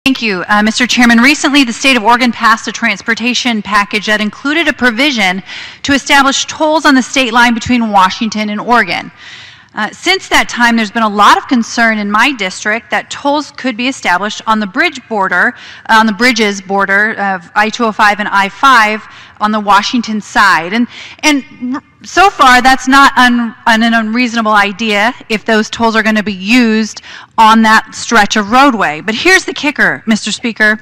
Thank you, Mr. Chairman. Recently, the state of Oregon passed a transportation package that included a provision to establish tolls on the state line between Washington and Oregon. Since that time, there's been a lot of concern in my district that tolls could be established on the bridges border of I-205 and I-5 on the Washington side. And so far, that's not an unreasonable idea if those tolls are going to be used on that stretch of roadway. But here's the kicker, Mr. Speaker.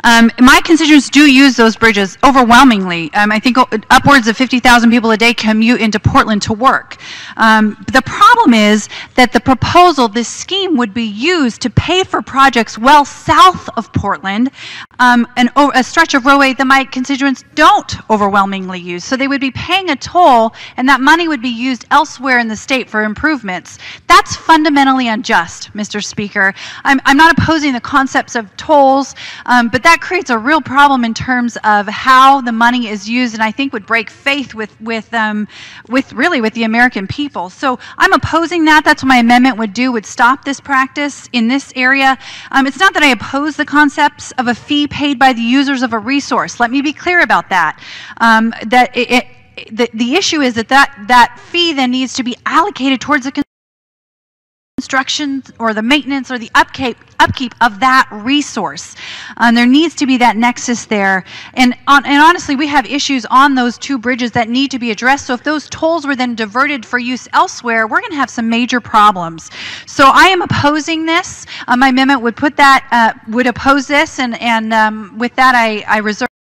My constituents do use those bridges overwhelmingly. I think upwards of 50,000 people a day commute into Portland to work. The problem is that the proposal, this scheme, would be used to pay for projects well south of Portland, a stretch of roadway that my constituents don't overwhelmingly use. So they would be paying a toll, and that money would be used elsewhere in the state for improvements. That's fundamentally unjust, Mr. Speaker. I'm not opposing the concepts of tolls, but that creates a real problem in terms of how the money is used, and I think would break faith with the American people. So I'm opposing that. That's what my amendment would do, would stop this practice in this area. It's not that I oppose the concepts of a fee paid by the users of a resource. Let me be clear about that. The issue is that fee then needs to be allocated towards the construction or the maintenance or the upkeep of that resource. There needs to be that nexus there. And honestly, we have issues on those two bridges that need to be addressed. So if those tolls were then diverted for use elsewhere, we're going to have some major problems. So I am opposing this. My amendment would put that, would oppose this, and with that I reserve